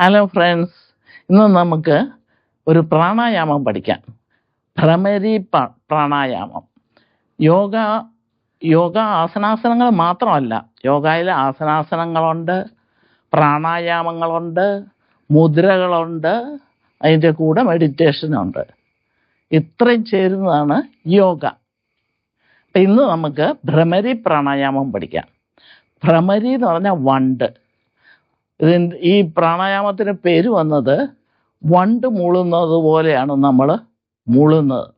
Hello friends, ഇന്ന് നമുക്ക് ഒരു പ്രാണായാമം പഠിക്കാം. ഭ്രമരി പ്രാണായാമം. യോഗ യോഗ ആസനാസനങ്ങൾ മാത്രമല്ല, യോഗയിൽ ആസനാസനങ്ങളുണ്ട്, പ്രാണായാമങ്ങളുണ്ട്, മുദ്രകളുണ്ട്, അതിൻ്റെ കൂടെ മെഡിറ്റേഷനുണ്ട്. ഇത്രയും ചേരുന്നതാണ് യോഗ. അപ്പം ഇന്ന് നമുക്ക് ഭ്രമരി പ്രാണായാമം പഠിക്കാം. ഭ്രമരി എന്ന് പറഞ്ഞാൽ വണ്ട്. ഈ പ്രാണായാമത്തിന് പേര് വന്നത് വണ്ട് മൂളുന്നത് പോലെയാണ് നമ്മൾ മൂളുന്നത്.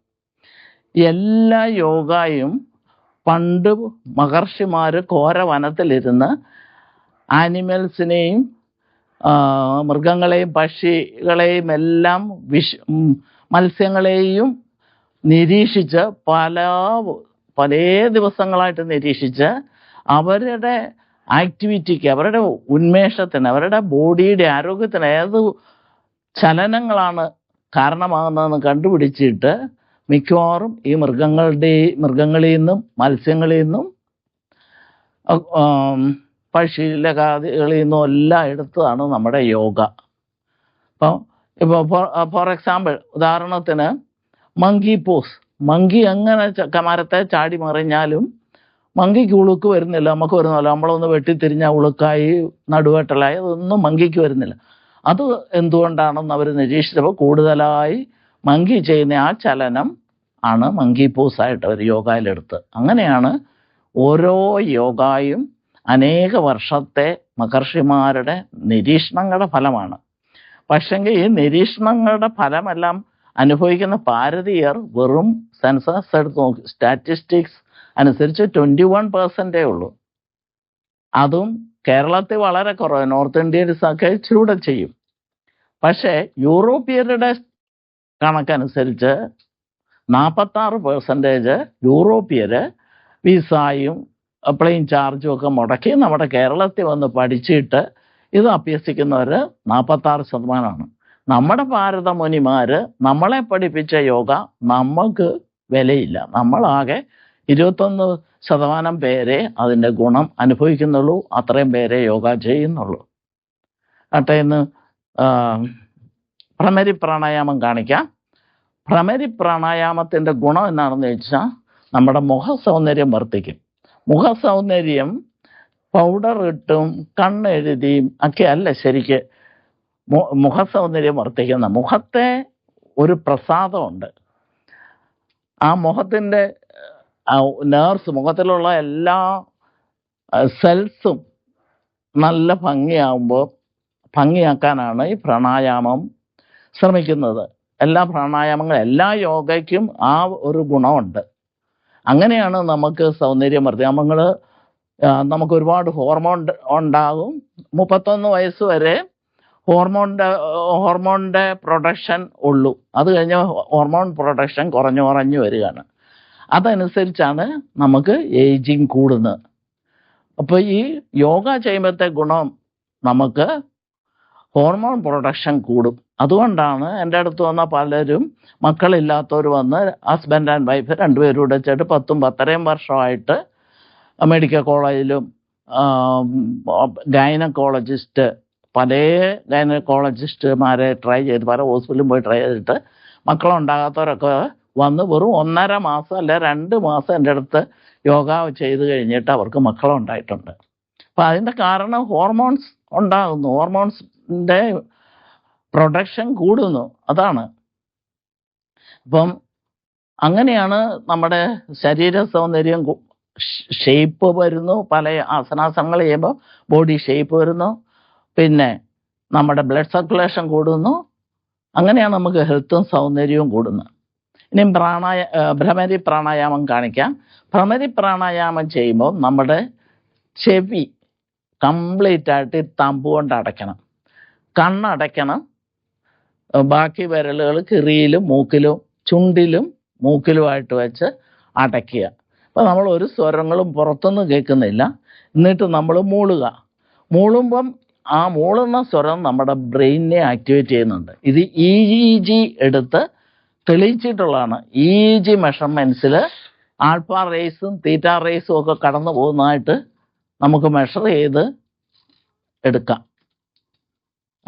എല്ലാ യോഗയും പണ്ട് മഹർഷിമാർ ഘോരവനത്തിലിരുന്ന് ആനിമൽസിനെയും മൃഗങ്ങളെയും പക്ഷികളെയും എല്ലാം മത്സ്യങ്ങളെയും നിരീക്ഷിച്ച് പല ദിവസങ്ങളായിട്ട് നിരീക്ഷിച്ച് അവരുടെ ആക്ടിവിറ്റിക്ക്, അവരുടെ ഉന്മേഷത്തിന്, അവരുടെ ബോഡിയുടെ ആരോഗ്യത്തിന് ഏത് ചലനങ്ങളാണ് കാരണമാകുന്നതെന്ന് കണ്ടുപിടിച്ചിട്ട് മിക്കവാറും ഈ മൃഗങ്ങളിൽ നിന്നും മത്സ്യങ്ങളിൽ നിന്നും പക്ഷികളിൽ നിന്നും എല്ലാം എടുത്തതാണ് നമ്മുടെ യോഗ. ഇപ്പോൾ ഫോർ എക്സാമ്പിൾ, ഉദാഹരണത്തിന് മങ്കി പോസ്. മങ്കി എങ്ങനെ മരത്തെ ചാടി മറിഞ്ഞാലും മങ്കിക്ക് ഉളുക്ക് വരുന്നില്ല, നമുക്ക് വരുന്നില്ല. നമ്മളൊന്ന് വെട്ടിത്തിരിഞ്ഞാൽ ഉളുക്കായി, നടുവെട്ടലായി, അതൊന്നും മങ്കിക്ക് വരുന്നില്ല. അത് എന്തുകൊണ്ടാണെന്ന് അവർ നിരീക്ഷിച്ചപ്പോൾ കൂടുതലായി മങ്കി ചെയ്യുന്ന ആ ചലനം ആണ് മങ്കി പോസായിട്ട് അവർ യോഗയിലെടുത്ത്. അങ്ങനെയാണ് ഓരോ യോഗയും അനേക വർഷത്തെ മഹർഷിമാരുടെ നിരീക്ഷണങ്ങളുടെ ഫലമാണ്. പക്ഷെങ്കിൽ ഈ നിരീക്ഷണങ്ങളുടെ ഫലമെല്ലാം അനുഭവിക്കുന്ന ഭാരതീയർ വെറും സെൻസസ് എടുത്ത് നോക്കി, സ്റ്റാറ്റിസ്റ്റിക്സ് അനുസരിച്ച് 21% ഉള്ളൂ. അതും കേരളത്തിൽ വളരെ കുറവ്. നോർത്ത് ഇന്ത്യൻസൊക്കെ ഇച്ചിരൂടെ ചെയ്യും. പക്ഷേ യൂറോപ്യരുടെ കണക്കനുസരിച്ച് 46% യൂറോപ്യർ വിസയും പ്ലെയിൻ ചാർജും ഒക്കെ മുടക്കി നമ്മുടെ കേരളത്തിൽ വന്ന് പഠിച്ചിട്ട് ഇത് അഭ്യസിക്കുന്നവർ 46%. നമ്മുടെ ഭാരത മുനിമാർ നമ്മളെ പഠിപ്പിച്ച യോഗ നമുക്ക് വിലയില്ല. നമ്മളാകെ 21% പേരെ അതിൻ്റെ ഗുണം അനുഭവിക്കുന്നുള്ളൂ. അത്രയും പേരെ യോഗ ചെയ്യുന്നുള്ളൂ. അട്ടെ, ഇന്ന് ഭ്രമരി പ്രാണായാമം കാണിക്കാം. ഭ്രമരി പ്രാണായാമത്തിൻ്റെ ഗുണം എന്താണെന്ന് ചോദിച്ചാൽ നമ്മുടെ മുഖസൗന്ദര്യം വർദ്ധിക്കും. മുഖസൗന്ദര്യം പൗഡർ ഇട്ടും കണ്ണെഴുതിയും ഒക്കെ അല്ല ശരിക്ക് മുഖസൗന്ദര്യം വർദ്ധിക്കുന്ന. മുഖത്തെ ഒരു പ്രസാദമുണ്ട്. ആ മുഖത്തിൻ്റെ നേർവ്സ്, മുഖത്തിലുള്ള എല്ലാ സെൽസും നല്ല ഭംഗിയാക്കാനാണ് ഈ പ്രാണായാമം ശ്രമിക്കുന്നത്. എല്ലാ പ്രാണായാമങ്ങളും, എല്ലാ യോഗയ്ക്കും ആ ഒരു ഗുണമുണ്ട്. അങ്ങനെയാണ് നമുക്ക് സൗന്ദര്യം വർദ്ധിക്കുക. നമുക്ക് ഒരുപാട് ഹോർമോൺ ഉണ്ടാകും. 31 വയസ്സ് വരെ ഹോർമോണിൻ്റെ പ്രൊഡക്ഷൻ ഉള്ളൂ. അത് കഴിഞ്ഞ് ഹോർമോൺ പ്രൊഡക്ഷൻ കുറഞ്ഞു വരികയാണ്. അതനുസരിച്ചാണ് നമുക്ക് ഏജിങ് കൂടുന്നത്. അപ്പോൾ ഈ യോഗ ചെയ്യുമ്പോഴത്തെ ഗുണം നമുക്ക് ഹോർമോൺ പ്രൊഡക്ഷൻ കൂടും. അതുകൊണ്ടാണ് എൻ്റെ അടുത്ത് വന്ന പലരും, മക്കളില്ലാത്തവർ വന്ന് ഹസ്ബൻഡ് ആൻഡ് വൈഫ് രണ്ടുപേരും കൂടെ ചേട്ട് 10-10.5 വർഷമായിട്ട് മെഡിക്കൽ കോളേജിലും പല ഗൈനക്കോളജിസ്റ്റുമാരെ ട്രൈ ചെയ്ത്, പല ഹോസ്പിറ്റലിലും പോയി ട്രൈ ചെയ്തിട്ട് മക്കളുണ്ടാകാത്തവരൊക്കെ വന്ന് വെറും 1.5 മാസം അല്ലെ 2 മാസം എൻ്റെ അടുത്ത് യോഗ ചെയ്ത് കഴിഞ്ഞിട്ട് അവർക്ക് മക്കളുണ്ടായിട്ടുണ്ട്. അപ്പം അതിൻ്റെ കാരണം ഹോർമോൺസ് ഉണ്ടാകുന്നു, ഹോർമോൺസിൻ്റെ പ്രൊഡക്ഷൻ കൂടുന്നു. അതാണ്. അപ്പം അങ്ങനെയാണ് നമ്മുടെ ശരീര സൗന്ദര്യം, ഷേപ്പ് വരുന്നു. പല ആസനാസനങ്ങൾ ചെയ്യുമ്പോൾ ബോഡി ഷേപ്പ് വരുന്നു. പിന്നെ നമ്മുടെ ബ്ലഡ് സർക്കുലേഷൻ കൂടുന്നു. അങ്ങനെയാണ് നമുക്ക് ഹെൽത്തും സൗന്ദര്യവും കൂടുന്നത്. ഇനി ഭ്രമരി പ്രാണായാമം കാണിക്കാം. ഭ്രമരി പ്രാണായാമം ചെയ്യുമ്പോൾ നമ്മുടെ ചെവി കംപ്ലീറ്റ് ആയിട്ട് തമ്പ് കൊണ്ട് അടയ്ക്കണം, കണ്ണടയ്ക്കണം. ബാക്കി വിരലുകൾ കിറിയിലും മൂക്കിലും, ചുണ്ടിലും മൂക്കിലുമായിട്ട് വെച്ച് അടയ്ക്കുക. അപ്പോൾ നമ്മൾ ഒരു സ്വരങ്ങളും പുറത്തൊന്നും കേൾക്കുന്നില്ല. എന്നിട്ട് നമ്മൾ മൂളുമ്പം ആ മൂളുന്ന സ്വരം നമ്മുടെ ബ്രെയിനിനെ ആക്ടിവേറ്റ് ചെയ്യുന്നുണ്ട്. ഇത് EEG എടുത്ത് തെളിയിച്ചിട്ടുള്ളതാണ്. EEG മെഷർമെൻറ്റ്സിൽ ആൽഫ റേസും തീറ്റ റേസും ഒക്കെ കടന്നു പോകുന്നതായിട്ട് നമുക്ക് മെഷർ ചെയ്ത് എടുക്കാം.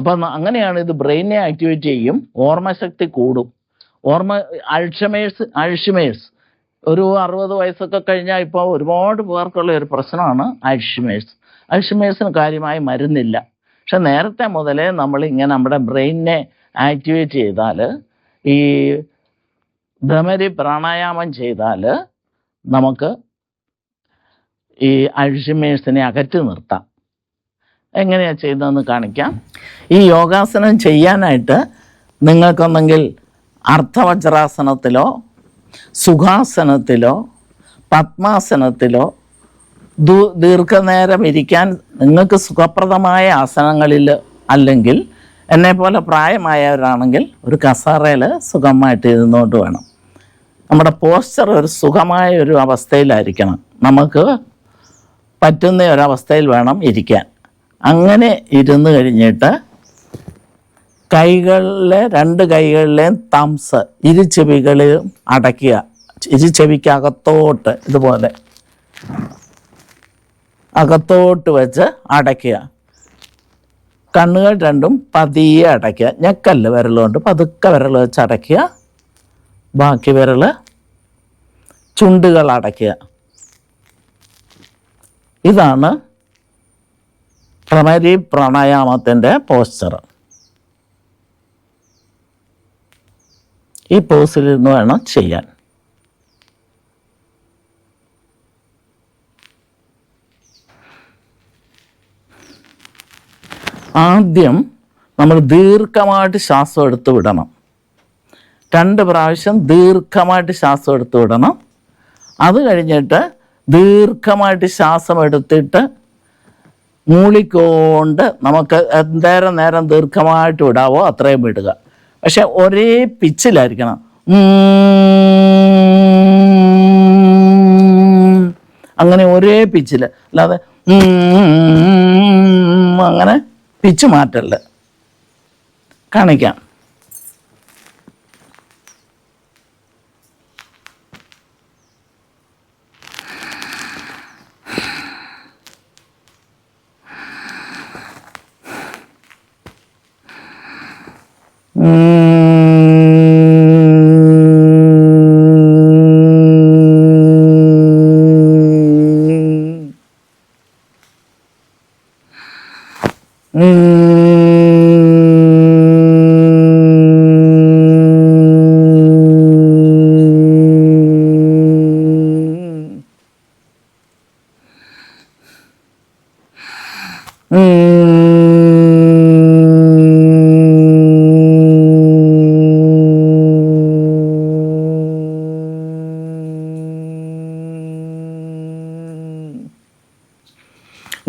അപ്പം അങ്ങനെയാണ് ഇത് ബ്രെയിനെ ആക്ടിവേറ്റ് ചെയ്യും, ഓർമ്മശക്തി കൂടും. അൾഷിമേഴ്സ് ഒരു 60 വയസ്സൊക്കെ കഴിഞ്ഞാൽ ഇപ്പോൾ ഒരുപാട് പേർക്കുള്ള ഒരു പ്രശ്നമാണ് അൾഷിമേഴ്സിന് കാര്യമായി മരുന്നില്ല. പക്ഷെ നേരത്തെ മുതലേ നമ്മളിങ്ങനെ നമ്മുടെ ബ്രെയിനിനെ ആക്ടിവേറ്റ് ചെയ്താൽ, ഈ ഭ്രമരി പ്രാണായാമം ചെയ്താൽ നമുക്ക് ഈ അൾഷിമേഴ്സിനെ അകറ്റി നിർത്താം. എങ്ങനെയാണ് ചെയ്യുന്നതെന്ന് കാണിക്കാം. ഈ യോഗാസനം ചെയ്യാനായിട്ട് നിങ്ങൾക്കൊന്നെങ്കിൽ അർത്ഥവജ്രാസനത്തിലോ സുഖാസനത്തിലോ പത്മാസനത്തിലോ ദീർഘനേരം ഇരിക്കാൻ നിങ്ങൾക്ക് സുഖപ്രദമായ ആസനങ്ങളിൽ, അല്ലെങ്കിൽ എന്നെപ്പോലെ പ്രായമായവരാണെങ്കിൽ ഒരു കസേരയിൽ സുഖമായിട്ട് ഇരുന്നുകൊണ്ട് വേണം. നമ്മുടെ പോസ്ചർ ഒരു സുഖമായ ഒരു അവസ്ഥയിലായിരിക്കണം, നമുക്ക് പറ്റുന്ന ഒരവസ്ഥയിൽ വേണം ഇരിക്കാൻ. അങ്ങനെ ഇരുന്ന് കഴിഞ്ഞിട്ട് രണ്ട് കൈകളിലെയും തംസ് ഇരുചെവികളിലും അടയ്ക്കുക. ഇരുചെവിക്കകത്തോട്ട് ഇതുപോലെ അകത്തോട്ട് വെച്ച് അടയ്ക്കുക. കണ്ണുകൾ രണ്ടും പതിയെ അടയ്ക്കുക. ഞെക്കല്ല് വിരലുകൊണ്ട് പതുക്കെ വിരൽ വെച്ച് അടയ്ക്കുക. ബാക്കി വിരൽ ചുണ്ടുകൾ അടയ്ക്കുക. ഇതാണ് ഭ്രമരി പ്രാണായാമത്തിൻ്റെ പോസ്ചർ. ഈ പോസിലിരുന്ന് വേണം ചെയ്യാൻ. ആദ്യം നമ്മൾ ദീർഘമായിട്ട് ശ്വാസം എടുത്ത് വിടണം. 2 പ്രാവശ്യം ദീർഘമായിട്ട് ശ്വാസം എടുത്ത് വിടണം. അത് കഴിഞ്ഞിട്ട് ദീർഘമായിട്ട് ശ്വാസം എടുത്തിട്ട് മൂളിക്കൊണ്ട് നമുക്ക് എന്തേരം നേരം ദീർഘമായിട്ട് വിടാവോ അത്രയും വിടുക. പക്ഷെ ഒരേ പിച്ചിലായിരിക്കണം. അങ്ങനെ ഒരേ പിച്ചിൽ, അല്ലാതെ അങ്ങനെ പിച്ച് മാറ്റല്ല. കാണിക്കാം.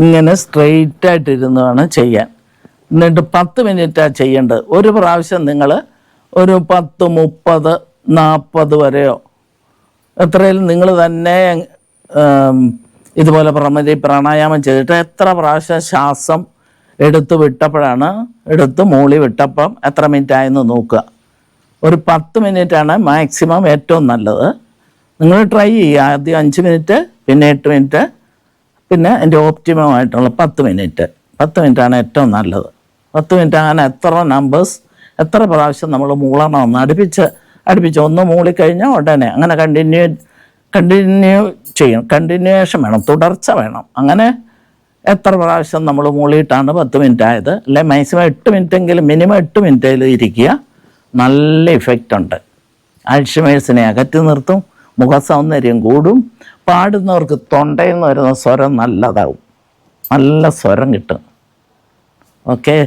ഇങ്ങനെ സ്ട്രെയിറ്റ് ആയിട്ടിരുന്ന് വേണം ചെയ്യാൻ. എന്നിട്ട് 10 മിനിറ്റാണ് ചെയ്യേണ്ടത്. ഒരു പ്രാവശ്യം നിങ്ങൾ ഒരു 10, 30, 40 വരെയോ എത്രയും നിങ്ങൾ തന്നെ ഇതുപോലെ ഭ്രമരി പ്രാണായാമം ചെയ്തിട്ട് എത്ര പ്രാവശ്യം ശ്വാസം എടുത്ത് മൂളി വിട്ടപ്പം എത്ര മിനിറ്റ് ആയെന്ന് നോക്കുക. ഒരു 10 മിനിറ്റാണ് മാക്സിമം ഏറ്റവും നല്ലത്. നിങ്ങൾ ട്രൈ ചെയ്യുക. ആദ്യം 5 മിനിറ്റ്, പിന്നെ 8 മിനിറ്റ്, പിന്നെ എൻ്റെ ഓപ്റ്റിമം ആയിട്ടുള്ള 10 മിനിറ്റ്. 10 മിനിറ്റാണ് ഏറ്റവും നല്ലത്. 10 മിനിറ്റ് അങ്ങനെ എത്ര പ്രാവശ്യം നമ്മൾ മൂളണമെന്ന് അടുപ്പിച്ച് ഒന്ന് മൂളിക്കഴിഞ്ഞാൽ ഉടനെ അങ്ങനെ കണ്ടിന്യൂ ചെയ്യണം. കണ്ടിന്യൂവേഷൻ വേണം, തുടർച്ച വേണം. അങ്ങനെ എത്ര പ്രാവശ്യം നമ്മൾ മൂളിയിട്ടാണ് 10 മിനിറ്റ് ആയത്. അല്ലെ മാക്സിമം 8 മിനിറ്റെങ്കിലും, മിനിമം 8 മിനിറ്റിൽ ഇരിക്കുക. നല്ല ഇഫക്റ്റ് ഉണ്ട്. അൾഷിമേഴ്സിനെ അകറ്റി നിർത്തും, മുഖസൗന്ദര്യം കൂടും. പാടുന്നവർക്ക് തൊണ്ടയിൽ നിന്ന് വരുന്ന സ്വരം നല്ലതാവും, നല്ല സ്വരം കിട്ടും. ഓക്കെ.